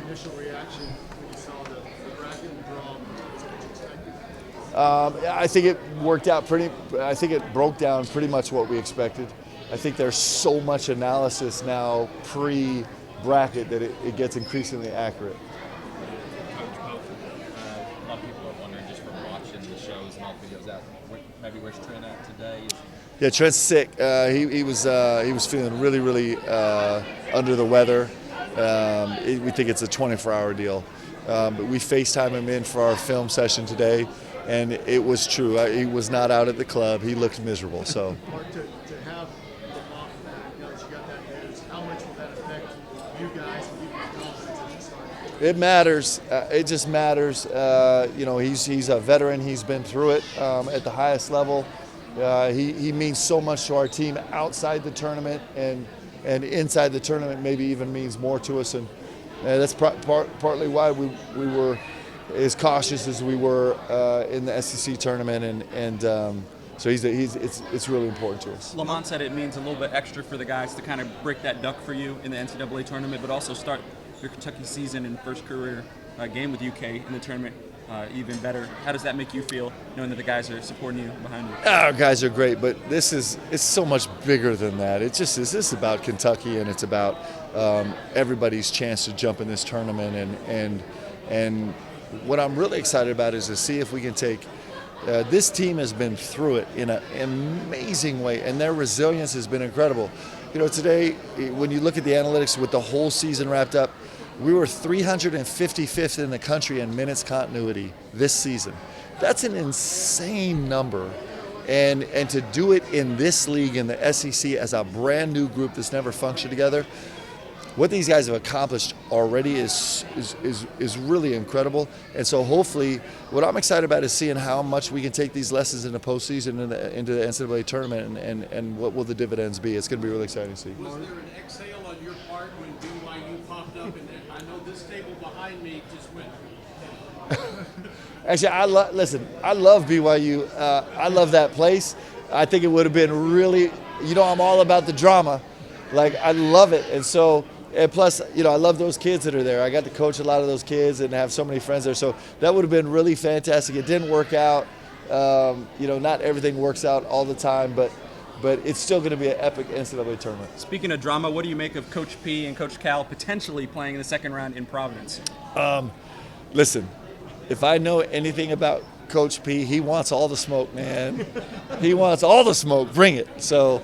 initial reaction when you saw the bracket and draw? What you expected? I think it worked out I think it broke down pretty much what we expected. I think there's so much analysis now pre-bracket that it gets increasingly accurate. Coach, both. A lot of people are wondering just from watching the shows and all the videos out. Maybe where's Trent at today? Yeah, Trent's sick. He was feeling really under the weather. We think it's a 24-hour deal. But we FaceTime him in for our film session today, and it was true. He was not out at the club. He looked miserable. So. Mark, to have the off back, now that you got that news, how much will that affect you guys and your confidence at the start? It matters. It just matters. He's a veteran. He's been through it at the highest level. He means so much to our team outside the tournament, and inside the tournament maybe even means more to us. And that's partly why we were as cautious as we were in the SEC tournament. So it's really important to us. Lamont said it means a little bit extra for the guys to kind of break that duck for you in the NCAA tournament, but also start your Kentucky season and first career game with UK in the tournament even better. How does that make you feel, knowing that the guys are supporting you behind you? Our guys are great, but it's so much bigger than that. It just is. This is about Kentucky, and it's about everybody's chance to jump in this tournament. And what I'm really excited about is to see if we can take. This team has been through it in an amazing way, and their resilience has been incredible. Today, when you look at the analytics with the whole season wrapped up, we were 355th in the country in minutes continuity this season. That's an insane number. And to do it in this league, in the SEC, as a brand new group that's never functioned together, what these guys have accomplished already is really incredible. And so hopefully, what I'm excited about is seeing how much we can take these lessons in the postseason into the NCAA tournament, and what will the dividends be. It's going to be really exciting to see. Was there an exhale on your part when BYU popped up? And I know this table behind me just went. Actually, I love BYU. I love that place. I think it would have been really, I'm all about the drama. Like, I love it. And so, and plus, I love those kids that are there. I got to coach a lot of those kids and have so many friends there. So that would have been really fantastic. It didn't work out. Not everything works out all the time, but it's still going to be an epic NCAA tournament. Speaking of drama, what do you make of Coach P and Coach Cal potentially playing in the second round in Providence? Listen, if I know anything about Coach P, he wants all the smoke, man. He wants all the smoke. Bring it. So,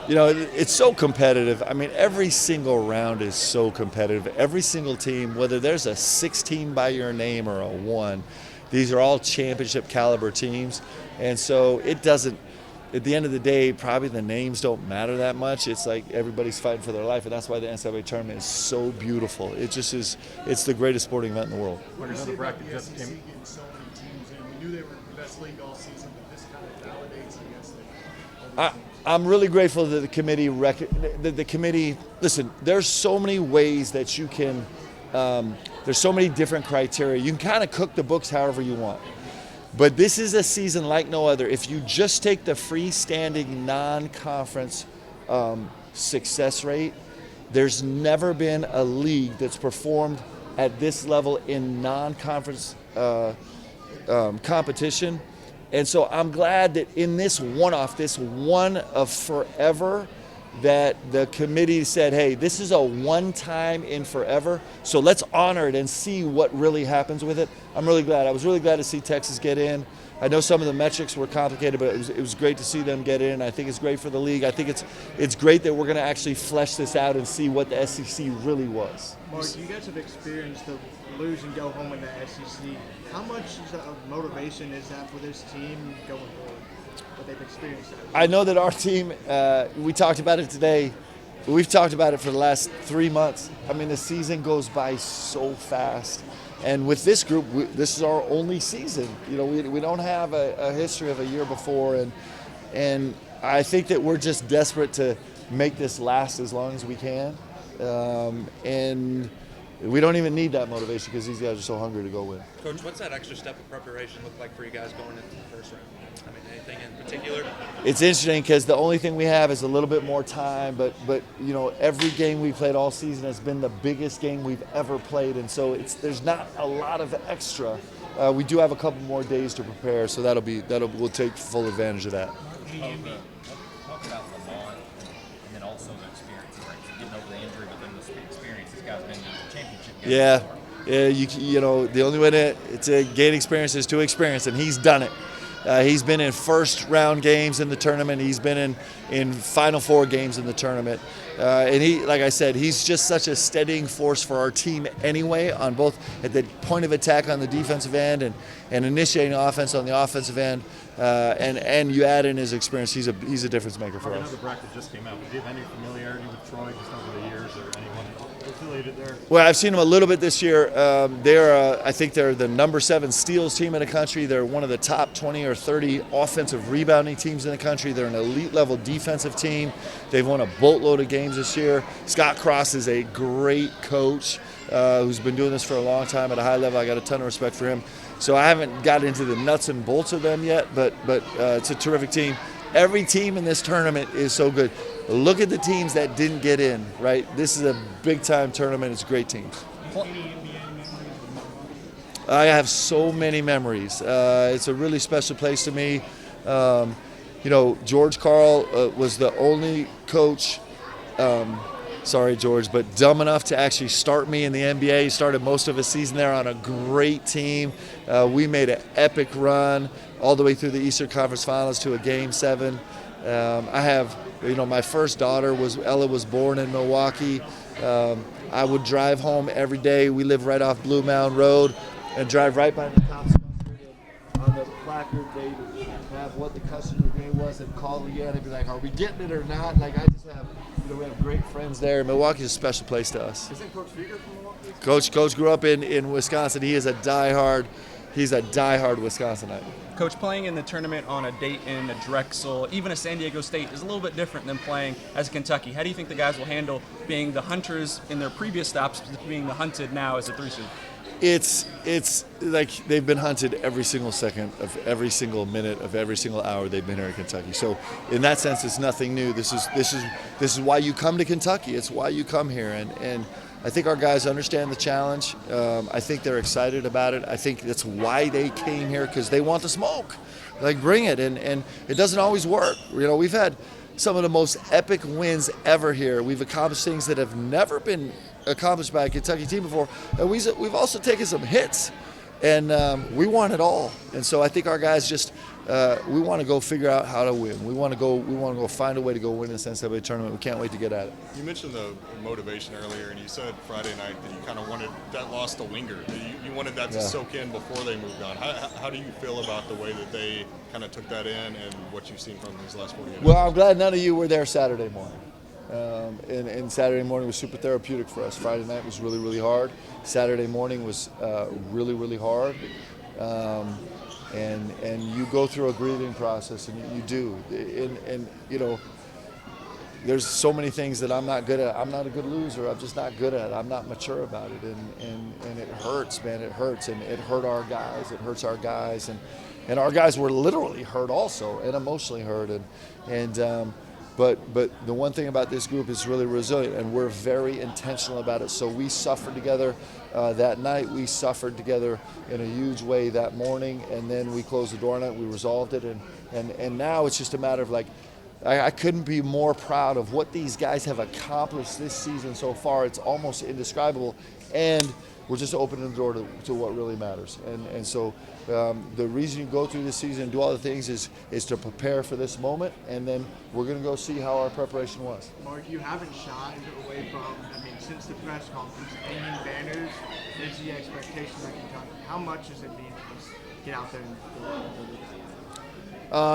it's so competitive. I mean, every single round is so competitive. Every single team, whether there's a 16 by your name or a 1, these are all championship caliber teams. And so it doesn't, at the end of the day, probably the names don't matter that much. It's like everybody's fighting for their life, and that's why the NCAA tournament is so beautiful. It just is, it's the greatest sporting event in the world. What do you say about the SEC getting so many teams in? We knew they were the best league all season, but this kind of validates, I guess, I'm really grateful that the committee, listen, there's so many ways that you can, there's so many different criteria. You can kind of cook the books however you want. But this is a season like no other. If you just take the freestanding non-conference success rate, there's never been a league that's performed at this level in non-conference competition. And so I'm glad that in this one-off, this one of forever, that the committee said, hey, this is a one-time in forever, so let's honor it and see what really happens with it. I'm really glad. I was really glad to see Texas get in. I know some of the metrics were complicated, but it was great to see them get in. I think it's great for the league. I think it's great that we're going to actually flesh this out and see what the SEC really was. Mark, you guys have experienced the lose and go home in the SEC. How much of motivation is that for this team going forward? What they've experienced? I know that our team, we talked about it today. We've talked about it for the last 3 months. I mean, the season goes by so fast. And with this group, this is our only season. We don't have a history of a year before. And I think that we're just desperate to make this last as long as we can. And we don't even need that motivation because these guys are so hungry to go win. Coach, what's that extra step of preparation look like for you guys going into the first round? I mean, anything in particular? It's interesting because the only thing we have is a little bit more time, but you know, every game we played all season has been the biggest game we've ever played, and so there's not a lot of extra. We do have a couple more days to prepare, so we'll take full advantage of that. Talk about Lamont and then also the experience, right? So getting over the injury, but then the experience. This guy's been in the championship game. Yeah, you know, the only way to gain experience is to experience, and he's done it. He's been in first round games in the tournament. He's been in Final Four games in the tournament. And he, like I said, he's just such a steadying force for our team anyway, on both at the point of attack on the defensive end and initiating offense on the offensive end. And you add in his experience, he's a difference maker for us. Another bracket just came out. Do you have any familiarity with Troy just over the years, or anyone affiliated there? Well, I've seen them a little bit this year. I think they're the number 7 steals team in the country. They're one of the top 20 or 30 offensive rebounding teams in the country. They're an elite level defensive team. They've won a boatload of games this year. Scott Cross is a great coach who's been doing this for a long time at a high level. I got a ton of respect for him. So I haven't got into the nuts and bolts of them yet, but it's a terrific team. Every team in this tournament is so good. Look at the teams that didn't get in, right? This is a big-time tournament. It's great teams. I have so many memories. It's a really special place to me. You know, George Karl was the only coach, sorry, George, but dumb enough to actually start me in the NBA. He started most of his season there on a great team. We made an epic run all the way through the Eastern Conference Finals to a Game 7. I have, you know, my first daughter Ella was born in Milwaukee. I would drive home every day. We live right off Blue Mound Road, and drive right by the cops. On the placard, they have what the customer grade was and call again and be like, "Are we getting it or not?" Like, I just have, you know, we have great friends there. Milwaukee's a special place to us. Isn't Coach Fieger from Milwaukee? Coach grew up in Wisconsin. He's a diehard Wisconsinite. Coach, playing in the tournament on a Dayton, a Drexel, even a San Diego State is a little bit different than playing as Kentucky. How do you think the guys will handle being the hunters in their previous stops, being the hunted now as a 3 seed? It's like they've been hunted every single second of every single minute of every single hour they've been here in Kentucky. So in that sense, it's nothing new. This is why you come to Kentucky. It's why you come here, and I think our guys understand the challenge. I think they're excited about it. I think that's why they came here, because they want the smoke. Like, bring it, and it doesn't always work. You know, we've had some of the most epic wins ever here. We've accomplished things that have never been accomplished by a Kentucky team before, and we've also taken some hits, and we want it all. And so I think our guys just we want to go figure out how to win. We want to go find a way to go win this NCAA tournament. We can't wait to get at it. You mentioned the motivation earlier, and you said Friday night that you kind of wanted that loss to linger. You wanted that to soak in before they moved on. How do you feel about the way that they kind of took that in and what you've seen from these last 48 hours? Well, I'm glad none of you were there Saturday morning. And Saturday morning was super therapeutic for us. Friday night was really, really hard. Saturday morning was really, really hard. And you go through a grieving process, and you do. And you know, there's so many things that I'm not good at. I'm not a good loser. I'm just not good at it. I'm not mature about it. And it hurts, man. It hurts. And it hurt our guys. It hurts our guys. And our guys were literally hurt also, and emotionally hurt. But the one thing about this group is really resilient, and we're very intentional about it. So we suffered together that night. We suffered together in a huge way that morning, and then we closed the door on it. We resolved it, and now it's just a matter of, like, I couldn't be more proud of what these guys have accomplished this season so far. It's almost indescribable, and we're just opening the door to what really matters. And so the reason you go through this season and do all the things is to prepare for this moment, and then we're going to go see how our preparation was. Mark, you haven't shied away from, I mean, since the press conference, hanging banners is the expectation that Kentucky. How much does it mean to just get out there and do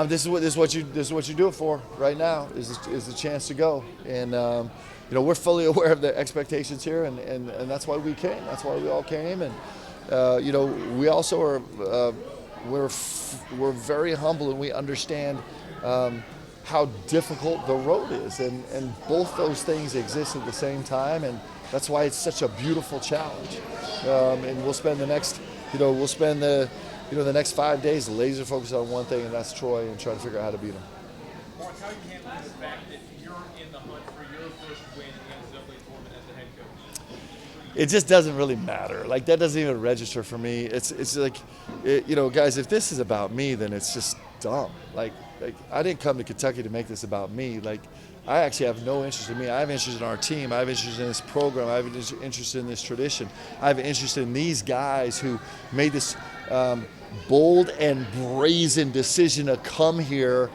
it? This is what you do it for right now, is the chance to go. And you know, we're fully aware of the expectations here, and that's why we came. That's why we all came. And you know, we also are we're very humble, and we understand how difficult the road is, and both those things exist at the same time. That's why it's such a beautiful challenge. And we'll spend the next, the next 5 days laser focused on one thing, and that's Troy, and try to figure out how to beat him. Mark, how are you handling the fact that you're in the hunt for your first win in the NCAA tournament as the head coach? It just doesn't really matter. Like, that doesn't even register for me. It's like, guys, if this is about me, then it's just dumb. Like I didn't come to Kentucky to make this about me. Like, I actually have no interest in me. I have interest in our team. I have interest in this program. I have interest in this tradition. I have interest in these guys who made this bold and brazen decision to come here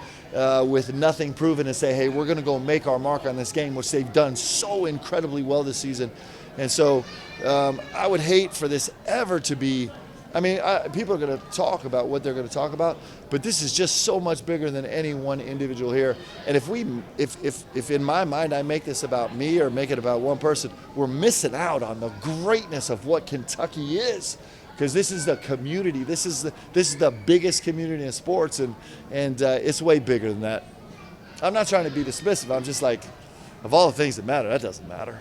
with nothing proven and say, hey, we're going to go make our mark on this game, which they've done so incredibly well this season. And so I would hate for this ever to be, people are going to talk about what they're going to talk about, but this is just so much bigger than any one individual here. And if in my mind I make this about me or make it about one person, we're missing out on the greatness of what Kentucky is. Because this is the community. This is the biggest community in sports, and it's way bigger than that. I'm not trying to be dismissive. I'm just like, of all the things that matter, that doesn't matter.